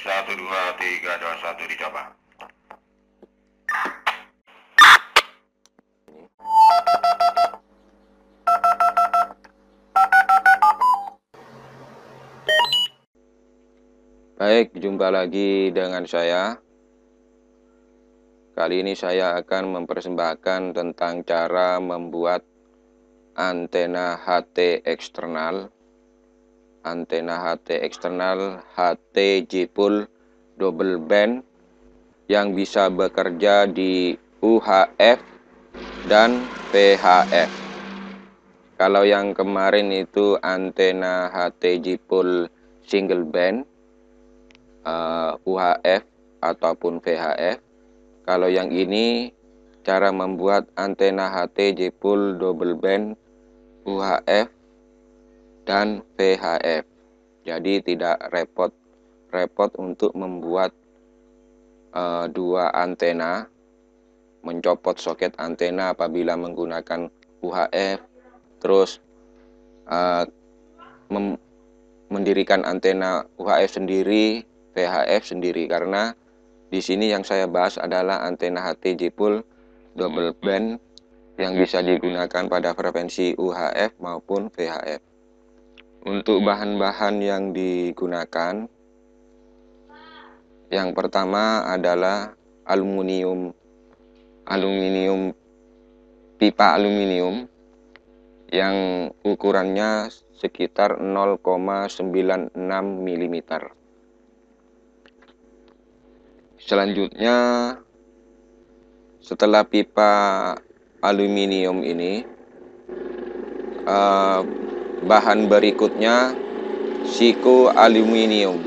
1, 2, 3, 2, 1 dicoba. Baik, jumpa lagi dengan saya. Kali ini saya akan mempersembahkan tentang cara membuat antena HT eksternal. Antena HT eksternal HT Jipul double band yang bisa bekerja di UHF dan VHF. Kalau yang kemarin itu antena HT Jipul single band, UHF ataupun VHF. Kalau yang ini cara membuat antena HT Jipul double band UHF dan VHF. Jadi tidak repot untuk membuat dua antena, mencopot soket antena apabila menggunakan UHF, terus mendirikan antena UHF sendiri, VHF sendiri, karena di sini yang saya bahas adalah antena HT Jipul double band yang bisa digunakan pada frekuensi UHF maupun VHF. Untuk bahan-bahan yang digunakan, yang pertama adalah pipa aluminium yang ukurannya sekitar 0,96 mm. Selanjutnya, setelah pipa aluminium ini, bahan berikutnya siku aluminium.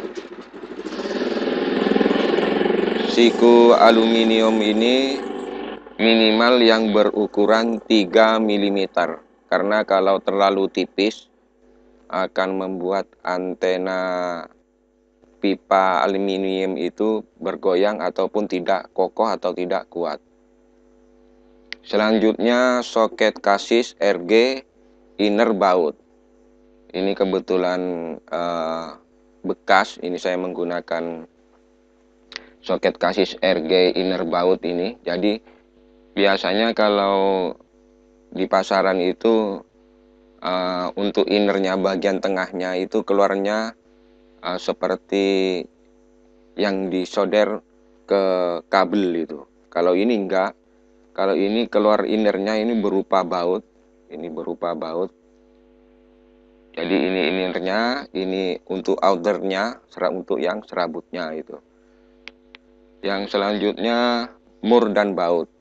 Siku aluminium ini minimal yang berukuran 3 mm, karena kalau terlalu tipis akan membuat antena pipa aluminium itu bergoyang ataupun tidak kokoh atau tidak kuat. Selanjutnya soket kasis RG inner baut. Ini kebetulan bekas, ini saya menggunakan soket kasis RG inner baut ini. Jadi biasanya kalau di pasaran itu untuk innernya bagian tengahnya itu keluarnya seperti yang disolder ke kabel itu. Kalau ini enggak, kalau ini keluar innernya ini berupa baut. Ini berupa baut. Jadi ini innernya, ini untuk outernya, untuk yang serabutnya itu. Yang selanjutnya mur dan baut.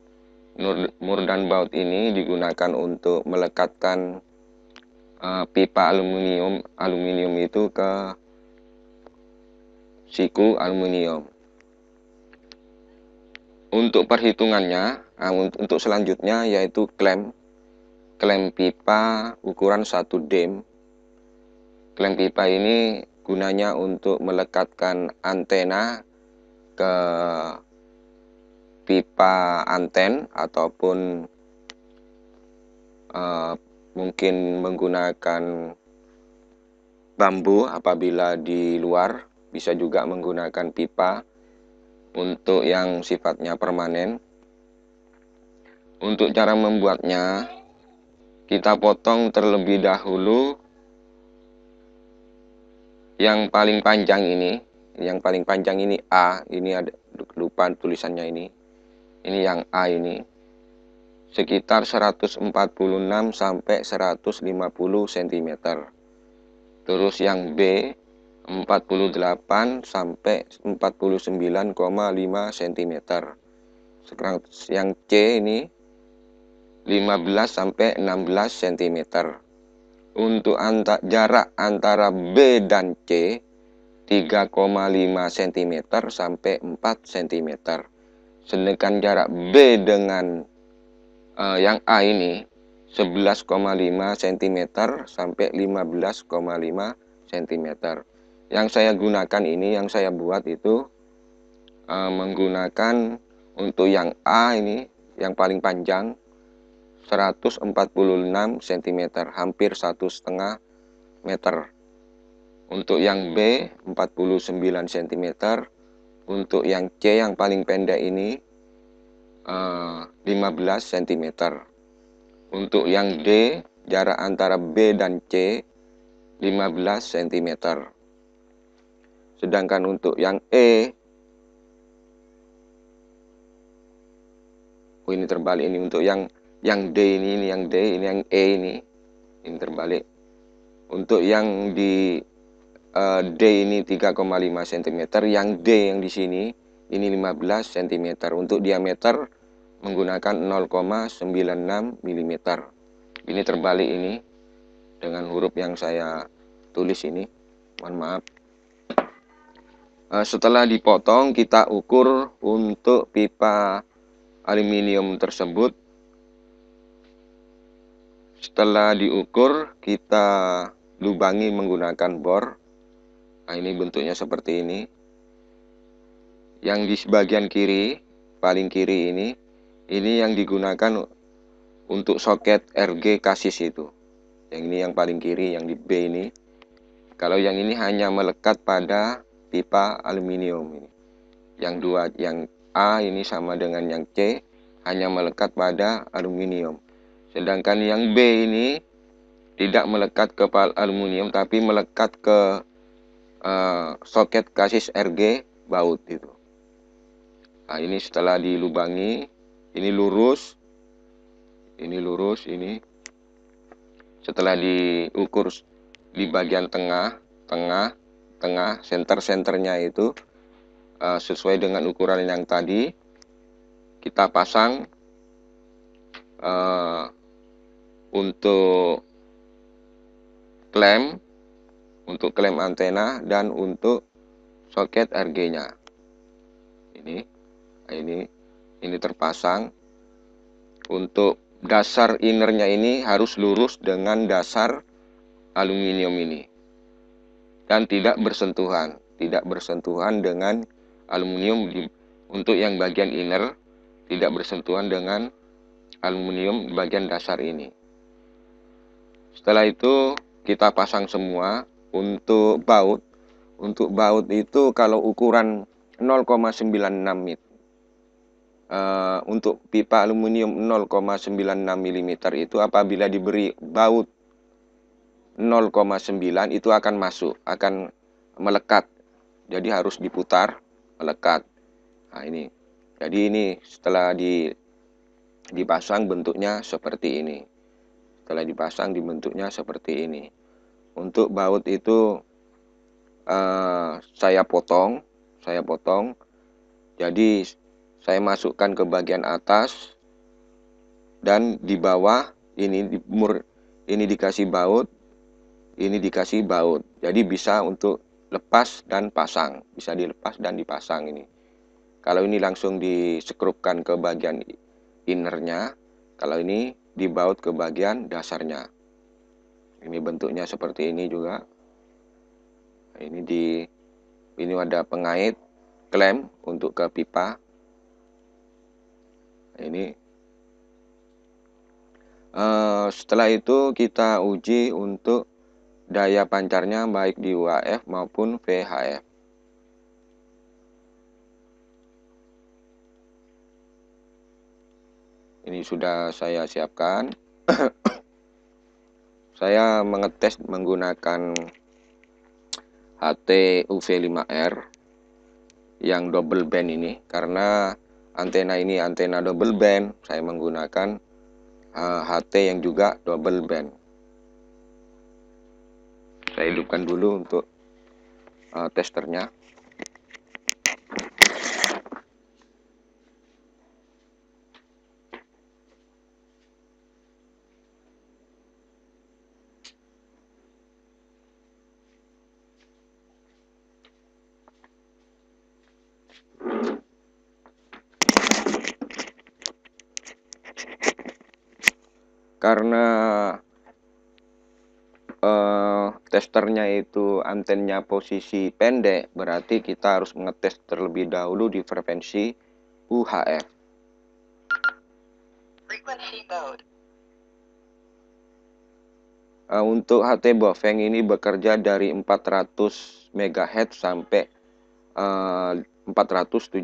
Mur dan baut ini digunakan untuk melekatkan pipa aluminium itu ke siku aluminium. Untuk perhitungannya, untuk selanjutnya yaitu klem pipa ukuran 1 dem. Klem pipa ini gunanya untuk melekatkan antena ke pipa anten ataupun mungkin menggunakan bambu apabila di luar, bisa juga menggunakan pipa untuk yang sifatnya permanen. Untuk cara membuatnya, kita potong terlebih dahulu yang paling panjang ini. Yang paling panjang ini A, ini ada, lupa tulisannya ini. Ini yang A ini. Sekitar 146 sampai 150 cm. Terus yang B 48 sampai 49,5 cm. Sekarang yang C ini 15 sampai 16 cm. Untuk jarak antara B dan C 3,5 cm sampai 4 cm. Sedangkan jarak B dengan yang A ini 11,5 cm sampai 15,5 cm. Yang saya gunakan ini, yang saya buat itu menggunakan untuk yang A ini, yang paling panjang 146 cm, hampir 1,5 meter. Untuk yang B 49 cm. Untuk yang C yang paling pendek ini 15 cm. Untuk yang D jarak antara B dan C 15 cm. Sedangkan untuk yang E, ini terbalik, ini untuk yang D ini yang D, ini yang E ini terbalik. Untuk yang di D ini 3,5 cm, yang D yang di sini ini 15 cm. Untuk diameter menggunakan 0,96 mm. Ini terbalik ini dengan huruf yang saya tulis ini. Mohon maaf. Setelah dipotong, kita ukur untuk pipa aluminium tersebut. Setelah diukur, kita lubangi menggunakan bor. Nah, ini bentuknya seperti ini. Yang di bagian kiri, paling kiri ini yang digunakan untuk soket RG kasis itu. Yang ini yang paling kiri, yang di B ini. Kalau yang ini hanya melekat pada pipa aluminium ini. Yang dua, yang A ini sama dengan yang C, hanya melekat pada aluminium. Sedangkan yang B ini tidak melekat ke aluminium, tapi melekat ke soket kasis RG baut itu. Nah, ini setelah dilubangi, ini lurus, ini. Setelah diukur di bagian tengah, senternya itu sesuai dengan ukuran yang tadi, kita pasang untuk klem antena dan untuk soket RG-nya. Ini terpasang. Untuk dasar innernya ini harus lurus dengan dasar aluminium ini dan tidak bersentuhan dengan aluminium. Untuk yang bagian inner tidak bersentuhan dengan aluminium bagian dasar ini. Setelah itu kita pasang semua. Untuk baut itu kalau ukuran 0,96 mm, untuk pipa aluminium 0,96 mm itu apabila diberi baut 0,9 itu akan masuk, akan melekat. Jadi harus diputar, melekat. Nah, ini. Jadi ini setelah dipasang bentuknya seperti ini. Setelah dipasang dibentuknya seperti ini. Untuk baut itu saya potong. Jadi saya masukkan ke bagian atas dan di bawah ini dikasih baut, ini dikasih baut. Jadi bisa untuk lepas dan pasang, bisa dilepas dan dipasang ini. Kalau ini langsung disekrupkan ke bagian innernya, kalau ini dibaut ke bagian dasarnya. Ini bentuknya seperti ini juga. Ini ada pengait klem untuk ke pipa. Ini setelah itu kita uji untuk daya pancarnya baik di UHF maupun VHF. Ini sudah saya siapkan. Saya mengetes menggunakan HT UV5R yang double band ini, karena antena ini antena double band, saya menggunakan HT yang juga double band. Saya hidupkan dulu untuk testernya. Karena testernya itu antennya posisi pendek, berarti kita harus mengetes terlebih dahulu di frekuensi UHF. Frequency mode. Untuk HT Bofeng ini bekerja dari 400 MHz sampai 470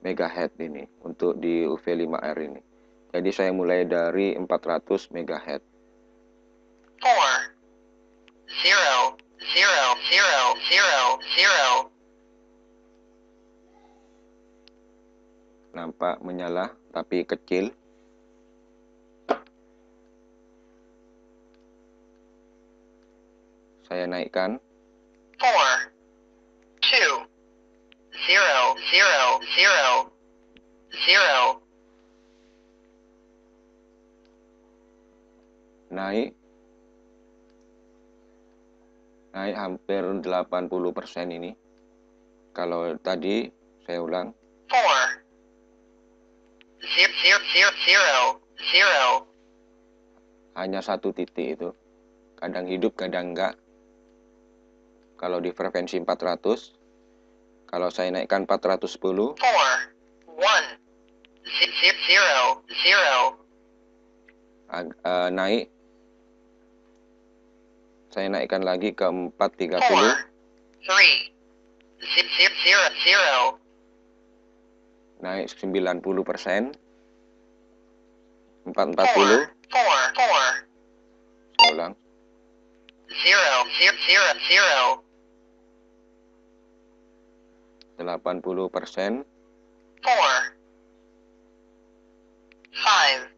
MHz ini untuk di UV5R ini. Jadi saya mulai dari 400 MHz. 4 0 0 0 0 0. Nampak menyala tapi kecil. Saya naikkan. 4 2 0 0 0 0. Naik hampir 80% ini. Kalau tadi saya ulang 4 0 0 0 0. hanya satu titik itu. Kadang hidup, kadang enggak. Kalau di frekuensi 400, kalau saya naikkan 410, 4 1 0 0. Naik. Saya naikkan lagi ke 430. 4 3 0 0. Naik 90%. 440. 4 4 Saya ulang. 0 0 0. 80%. 4 5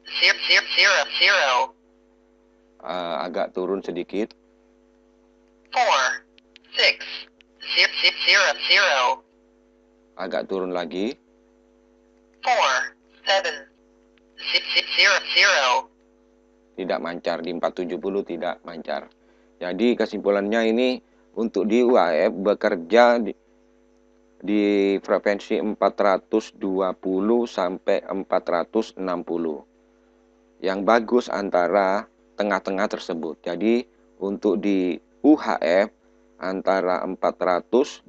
0 0 0. Agak turun sedikit. 4 6 0 0 0. Agak turun lagi. 4 7 0 0. Tidak mancar. Di 470 tidak mancar. Jadi kesimpulannya ini untuk di UHF bekerja di frekuensi 420 sampai 460. Yang bagus antara tengah-tengah tersebut. Jadi untuk di UHF antara 420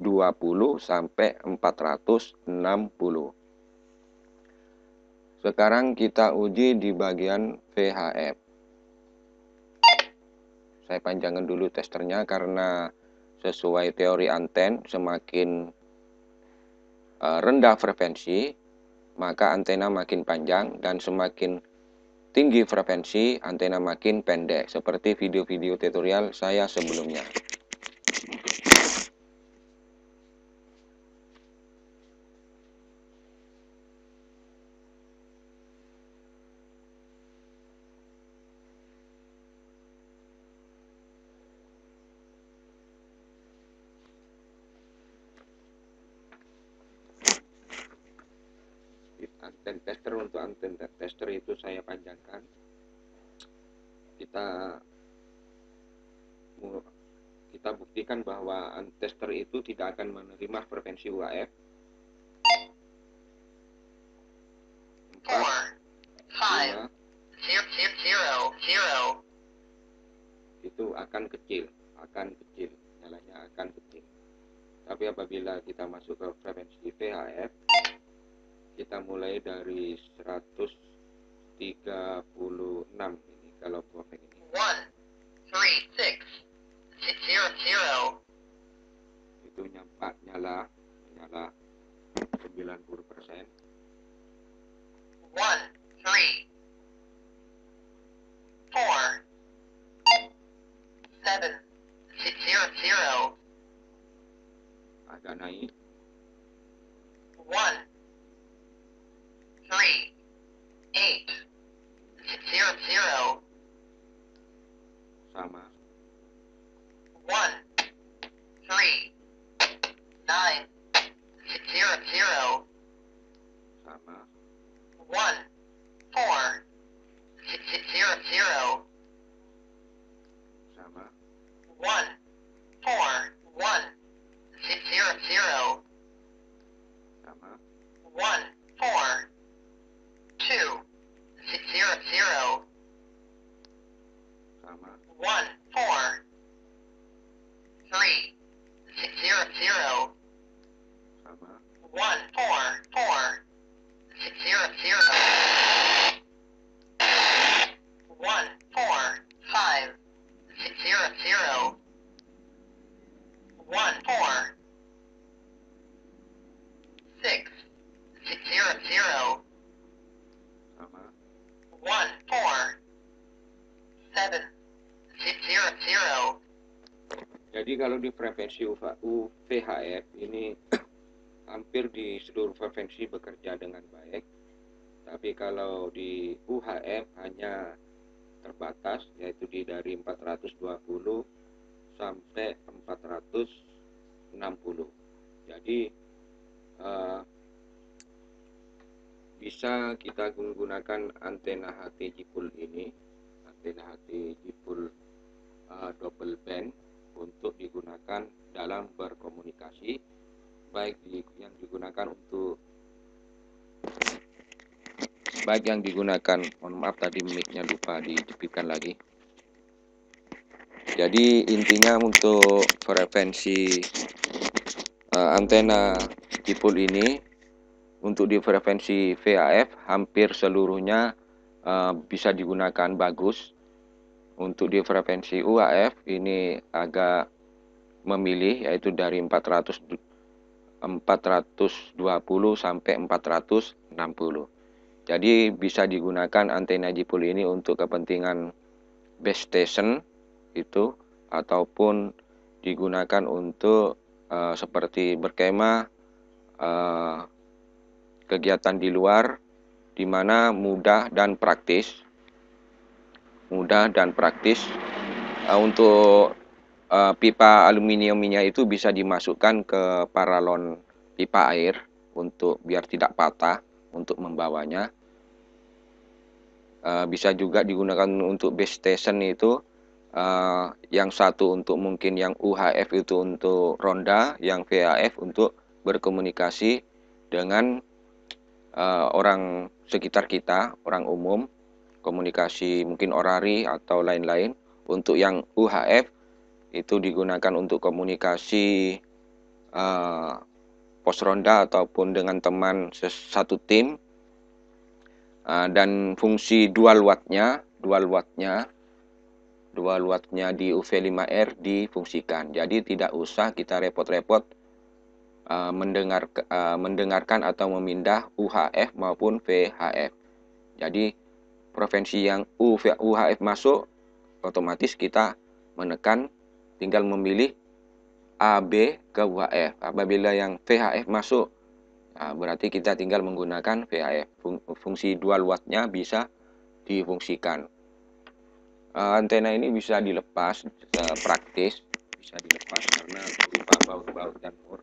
sampai 460. Sekarang kita uji di bagian VHF. Saya panjangkan dulu testernya karena sesuai teori anten semakin rendah frekuensi, maka antena makin panjang, dan semakin tinggi frekuensi, antena makin pendek, seperti video-video tutorial saya sebelumnya. Anten tester, untuk anten tester itu saya panjangkan. Kita buktikan bahwa tester itu tidak akan menerima frekuensi UHF. 4 5 0 0 0. Itu akan kecil, nyalanya akan kecil. Tapi apabila kita masuk ke frekuensi VHF, kita mulai dari 136 ini kalau Bofeng ini. 1 3 6 0 0. Itu menyala 90%. 1 3 4 7 0 0. Agak naik. 1 3 8 0 0. Sama. 1 3 9 0 0. Sama. 1 4 0 0. Sama. 1 4 1 0 0. Sama. 1 4 2 0 0. Sama. 1 4 3 0 0. Sama. 1 4 4 0 0. 1 4 5 Jadi kalau di frekuensi VHF ini hampir di seluruh frekuensi bekerja dengan baik. Tapi kalau di UHF hanya terbatas, yaitu dari 420 sampai 460. Jadi bisa kita menggunakan antena HT Jipul ini, antena HT Jipul double band, untuk digunakan dalam berkomunikasi, baik yang digunakan mohon maaf tadi mic-nya lupa dijepitkan lagi. Jadi intinya untuk frekuensi antena Jipul ini, untuk di frekuensi VHF hampir seluruhnya bisa digunakan bagus. Untuk di frekuensi UHF ini agak memilih, yaitu dari 420 sampai 460. Jadi bisa digunakan antena Jipul ini untuk kepentingan base station itu, ataupun digunakan untuk seperti berkemah, kegiatan di luar, di mana mudah dan praktis. Untuk pipa aluminiumnya itu bisa dimasukkan ke paralon pipa air untuk biar tidak patah untuk membawanya. Bisa juga digunakan untuk base station itu, yang satu untuk mungkin yang UHF itu untuk ronda, yang VHF untuk berkomunikasi dengan orang sekitar kita, orang umum, komunikasi mungkin orari atau lain-lain. Untuk yang UHF itu digunakan untuk komunikasi pos ronda ataupun dengan teman satu tim, dan fungsi dual wattnya di UV5R difungsikan. Jadi tidak usah kita repot-repot mendengarkan atau memindah UHF maupun VHF. Jadi frekuensi yang UHF masuk, otomatis kita menekan, tinggal memilih A, B ke UHF. Apabila yang VHF masuk, berarti kita tinggal menggunakan VHF. Fungsi dual wattnya bisa difungsikan. Antena ini bisa dilepas, praktis, bisa dilepas karena berupa baut-baut dan mur.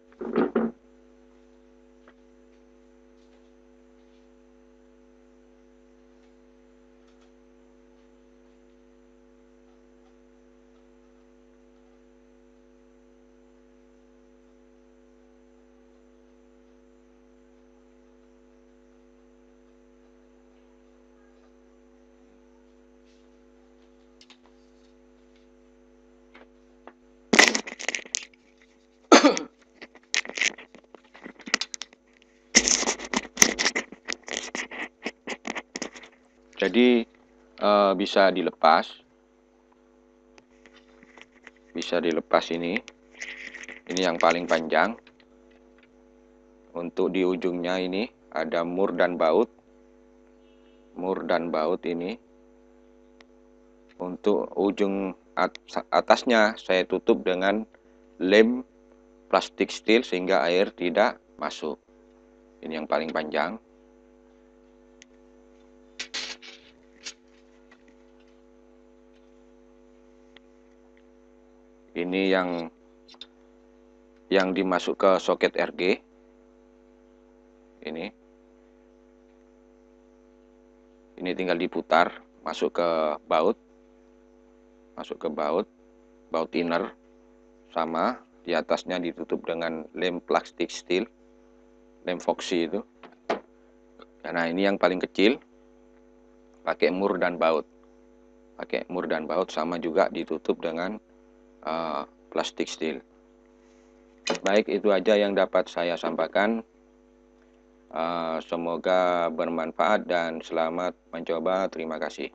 Jadi bisa dilepas ini yang paling panjang. Untuk di ujungnya ini ada mur dan baut ini. Untuk ujung atasnya saya tutup dengan lem plastik steel sehingga air tidak masuk. Ini yang paling panjang. Ini yang dimasuk ke soket RG. Ini tinggal diputar, masuk ke baut inner, sama di atasnya ditutup dengan lem plastik steel, lem foxy itu. Nah, ini yang paling kecil, pakai mur dan baut. Sama juga ditutup dengan plastik steel. Baik, itu aja yang dapat saya sampaikan. Semoga bermanfaat dan selamat mencoba. Terima kasih.